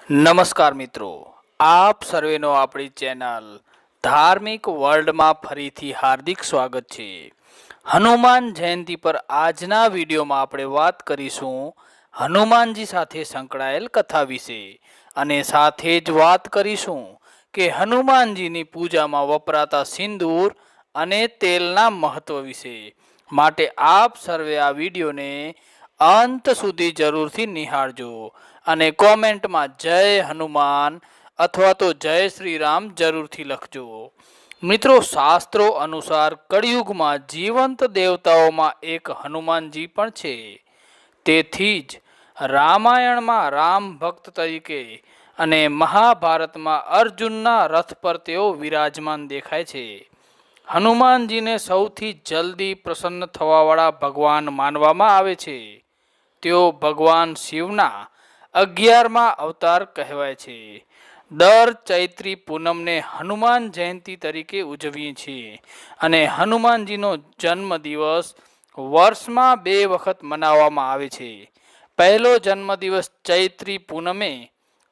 નમસ્કાર મિત્રો, આપ સર્વેનો આપણી ચેનલ ધાર્મિક વર્લ્ડમાં ફરીથી હાર્દિક સ્વાગત છે। હનુમાન જયંતિ પર આજના વિડીયોમાં આપણે વાત કરીશું હનુમાનજી સાથે સંકળાયેલ કથા વિશે અને સાથે જ વાત કરીશું કે હનુમાનજીની પૂજામાં વપરાતા સિંદૂર અને તેલના મહત્વ વિશે। માટે આપ સર્વે આ વિડીયોને અંત સુધી જરૂરથી નિહાળજો અને કોમેન્ટમાં જય હનુમાન અથવા તો જય શ્રી રામ જરૂરથી લખજો। મિત્રો, શાસ્ત્રો અનુસાર કળિયુગમાં જીવંત દેવતાઓમાં એક હનુમાનજી પણ છે। તેથી જ રામાયણમાં રામ ભક્ત તરીકે અને મહાભારતમાં અર્જુનના રથ પર તેઓ વિરાજમાન દેખાય છે। હનુમાનજીને સૌથી જલ્દી પ્રસન્ન થવાવાળા ભગવાન માનવામાં આવે છે। તેઓ ભગવાન શિવના 11મા અવતાર કહેવાય છે। દર ચૈત્રી પૂનમને હનુમાન જયંતિ તરીકે ઉજવીએ છીએ અને હનુમાનજીનો જન્મદિવસ વર્ષમાં 2 વખત મનાવવામાં આવે છે। પહેલો જન્મદિવસ ચૈત્રી પૂનમે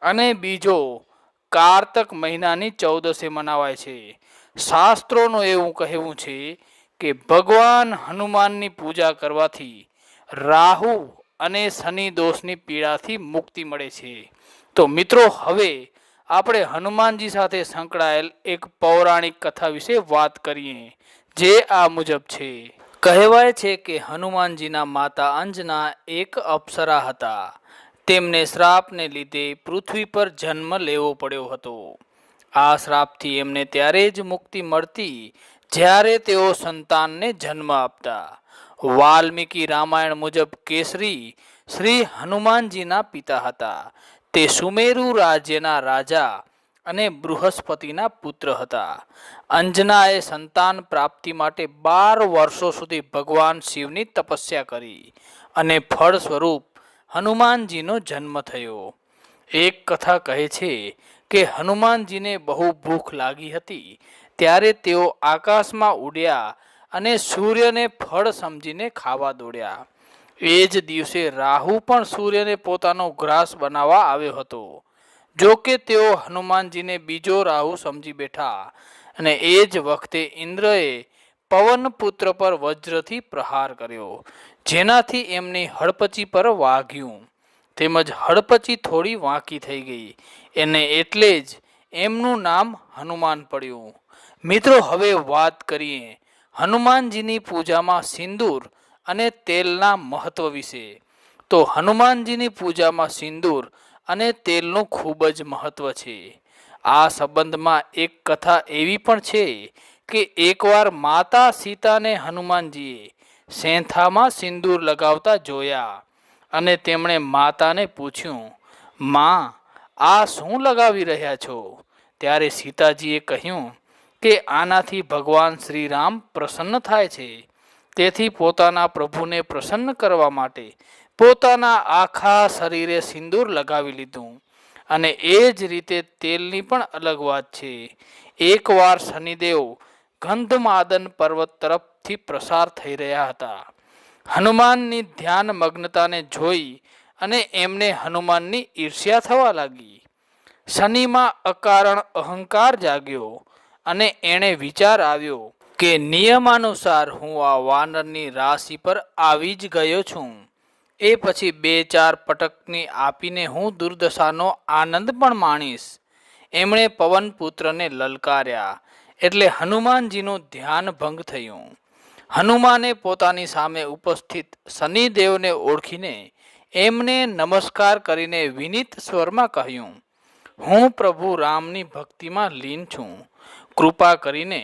અને બીજો કારતક મહિનાની 14સે મનાવાય છે। શાસ્ત્રોનું એવું કહેવું છે કે ભગવાન હનુમાનની પૂજા કરવાથી રાહુ અને શનિ દોષની પીડાથી મુક્તિ મળે છે। તો મિત્રો, હવે આપણે હનુમાનજી સાથે સંકળાયેલ એક પૌરાણિક કથા વિશે વાત કરીએ, જે આ મુજબ છે। કહેવાય છે કે હનુમાનજીના માતા અંજના એક અપ્સરા હતા। તેમને શ્રાપને લીધે પૃથ્વી પર જન્મ લેવો પડ્યો હતો। આ શ્રાપથી એમને ત્યારે જ મુક્તિ મળતી જ્યારે તેઓ સંતાનને જન્મ આપતા। વાલ્મીકી રામાયણ મુજબ કેસરી શ્રી હનુમાનજીના પિતા હતા। તે સુમેરુ રાજ્યના રાજા અને બૃહસ્પતિના પુત્ર હતા। અંજનાએ સંતાન પ્રાપ્તિ માટે 12 વર્ષો સુધી ભગવાન શિવની તપસ્યા કરી અને ફળ સ્વરૂપ હનુમાનજીનો જન્મ થયો। એક કથા કહે છે કે હનુમાનજીને બહુ ભૂખ લાગી હતી ત્યારે તેઓ આકાશમાં ઉડ્યા અને સૂર્યને ફળ સમજીને ખાવા દોડ્યા। એ જ દિવસે રાહુ પણ સૂર્યને પોતાનો ગ્રાસ બનાવવા આવ્યો હતો। જો કે તેઓ હનુમાનજીને બીજો રાહુ સમજી બેઠા અને એ જ વખતે ઇન્દ્રએ પવનપુત્ર પર વજ્રથી પ્રહાર કર્યો, જેનાથી એમની હડપચી પર વાગ્યું તેમજ હડપચી થોડી વાંકી થઈ ગઈ અને એટલે જ એમનું નામ હનુમાન પડ્યું। મિત્રો, હવે વાત કરીએ હનુમાનજીની પૂજામાં સિંદૂર અને તેલના મહત્વ વિશે। તો હનુમાનજીની પૂજામાં સિંદૂર અને તેલનું ખૂબ જ મહત્વ છે। આ સંબંધમાં એક કથા એવી પણ છે કે એકવાર માતા સીતાને હનુમાનજીએ સેંથામાં સિંદૂર લગાવતા જોયા અને તેમણે માતાને પૂછ્યું, માં, આ શું લગાવી રહ્યા છો? ત્યારે સીતાજીએ કહ્યું કે આનાથી ભગવાન શ્રી રામ પ્રસન્ન થાય છે। તેથી પોતાના પ્રભુને પ્રસન્ન કરવા માટે પોતાના આખા શરીરે સિંદૂર લગાવી લીધું। અને એ જ રીતે તેલની પણ અલગ વાત છે। એકવાર શનિદેવ ગંધમાદન પર્વત તરફથી પ્રસાર થઈ રહ્યા હતા। હનુમાનની ધ્યાન મગ્નતાને જોઈ અને એમને હનુમાનની ઈર્ષ્યા થવા લાગી। શનિમાં અકારણ અહંકાર જાગ્યો અને એણે વિચાર આવ્યો કે નિયમાનુસાર હું આ વાનરની રાશિ પર આવી જ ગયો છું। એ પછી 2-4 પટકની આપીને હું દુર્દશાનો આનંદ પણ માણીશ। એમણે પવનપુત્રને લલકાર્યા એટલે હનુમાનજીનું ધ્યાન ભંગ થયું। હનુમાને પોતાની સામે ઉપસ્થિત શનિદેવને ઓળખીને એમને નમસ્કાર કરીને વિનીત સ્વરમાં કહ્યું, હું પ્રભુ રામની ભક્તિમાં લીન છું। કૃપા કરીને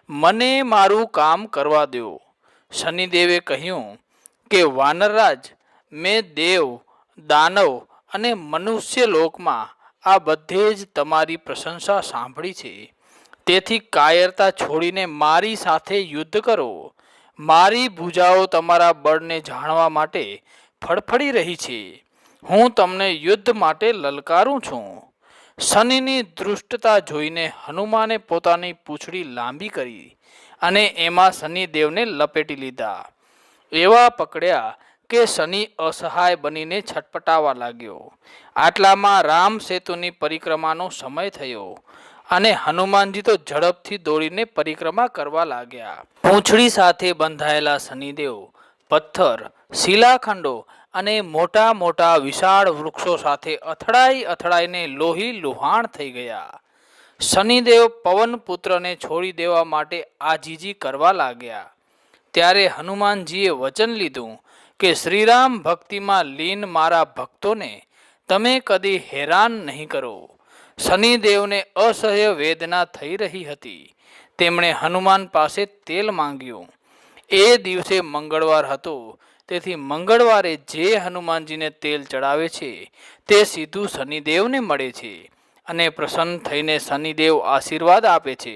મને મારું કામ કરવા દો। શનિદેવે કહ્યું કે વાનરરાજ, મેં દેવ, દાનવ અને મનુષ્ય લોકમાં આ બધે જ તમારી પ્રશંસા સાંભળી છે। તેથી કાયરતા છોડીને મારી સાથે યુદ્ધ કરો। મારી ભુજાઓ તમારા બળને જાણવા માટે ફડફડી રહી છે। હું તમને યુદ્ધ માટે લલકારું છું। શનિની દૃષ્ટતા જોઈને હનુમાને પોતાની પૂંછડી લાંબી કરી અને એમાં શનિદેવને લપેટી લીધા। એવા પકડ્યા કે શનિ અસહાય બનીને છટપટાવા લાગ્યો. આટલામાં રામ સેતુની પરિક્રમાનો સમય થયો અને હનુમાનજી તો ઝડપથી દોડીને પરિક્રમા કરવા લાગ્યા. પૂંછડી સાથે બંધાયેલા શનિદેવ પથ્થર, શિલાખંડો અને મોટા મોટા વિશાળ વૃક્ષો સાથે અથડાઈને લોહી લુહાણ થઈ ગયા. શનિદેવ પવનપુત્રને છોડી દેવા માટે આજીજી કરવા લાગ્યા. ત્યારે હનુમાનજીએ વચન લીધું કે શ્રીરામ ભક્તિમાં લીન મારા ભક્તોને તમે કદી હેરાન નહીં કરો. શનિદેવને અસહ્ય વેદના થઈ રહી હતી. તેમણે હનુમાન પાસે તેલ માંગ્યું. એ દિવસે મંગળવાર હતો, તેથી મંગળવારે જે હનુમાનજીને તેલ ચડાવે છે તે સીધું શનિદેવને મળે છે અને પ્રસન્ન થઈને શનિદેવ આશીર્વાદ આપે છે.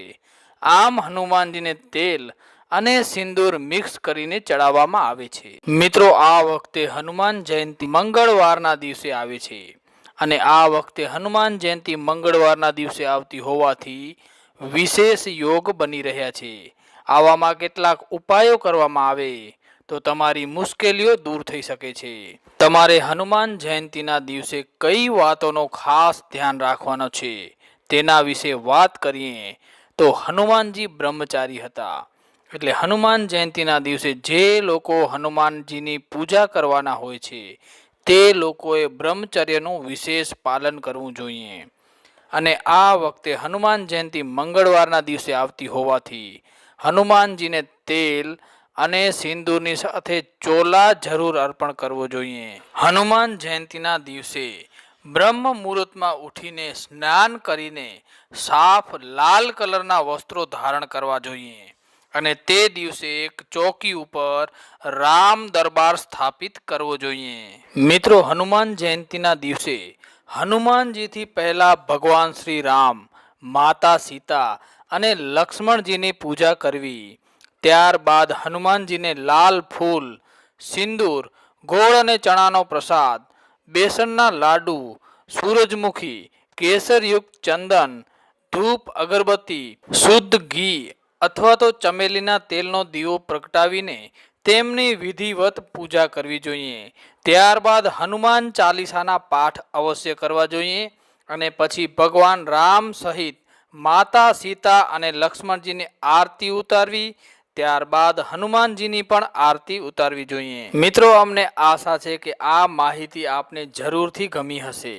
આમ હનુમાનજીને તેલ અને સિંદૂર મિક્સ કરીને ચડાવવામાં આવે છે. મિત્રો, આ વખતે હનુમાન જયંતિ મંગળવારના દિવસે આવે છે અને આ વખતે હનુમાન જયંતિ મંગળવારના દિવસે આવતી હોવાથી વિશેષ યોગ બની રહ્યા છે. આવામાં કેટલાક ઉપાયો કરવામાં આવે તો તમારી મુશ્કેલીઓ દૂર થઈ શકે છે. તમારે હનુમાન જયંતિના દિવસે કઈ વાતોનો ખાસ ધ્યાન રાખવાનો છે તેના વિશે વાત કરીએ તો હનુમાનજી બ્રહ્મચારી હતા. એટલે હનુમાન જયંતિના દિવસે જે લોકો હનુમાનજીની પૂજા કરવાના હોય છે તે લોકોએ બ્રહ્મચર્યનું વિશેષ પાલન કરવું જોઈએ. અને આ વખતે હનુમાન જયંતિ મંગળવારના દિવસે આવતી હોવાથી હનુમાનજીને તેલ અને સિંદૂરની સાથે ચોલા જરૂર અર્પણ કરવો જોઈએ. હનુમાન જયંતિના દિવસે બ્રહ્મ મુહૂર્તમાં ઉઠીને સ્નાન કરીને સાફ લાલ કલરના વસ્ત્રો ધારણ કરવા જોઈએ અને તે દિવસે એક ચોકી ઉપર રામ દરબાર સ્થાપિત કરવો જોઈએ. મિત્રો, હનુમાન જયંતિના દિવસે હનુમાનજીથી પહેલા ભગવાન શ્રી રામ, માતા સીતા અને લક્ષ્મણજીની પૂજા કરવી. ત્યારબાદ હનુમાનજીને લાલ ફૂલ, સિંદૂર, ગોળ અને ચણાનો પ્રસાદ, બેસનના લાડુ, સૂરજમુખી, કેસરયુક્ત ચંદન, ધૂપ, અગરબત્તી, શુદ્ધ ઘી અથવા તો ચમેલીના તેલનો દીવો પ્રગટાવીને તેમની વિધિવત પૂજા કરવી જોઈએ. ત્યારબાદ હનુમાન ચાલીસાના પાઠ અવશ્ય કરવા જોઈએ અને પછી ભગવાન રામ સહિત માતા સીતા અને લક્ષ્મણજીની આરતી ઉતારવી. ત્યારબાદ હનુમાનજીની પણ આરતી ઉતારવી જોઈએ. મિત્રો, અમને આશા છે કે આ માહિતી આપને જરૂરથી ગમી હશે,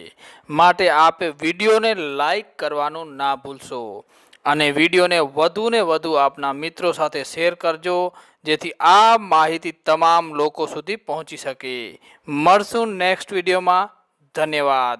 માટે આપે વિડીયોને લાઈક કરવાનું ના ભૂલશો અને વિડીયોને વધુને વધુ આપના મિત્રો સાથે શેર કરજો, જેથી આ માહિતી તમામ લોકો સુધી પહોંચી શકે. મળશું નેક્સ્ટ વિડીયોમાં. ધન્યવાદ.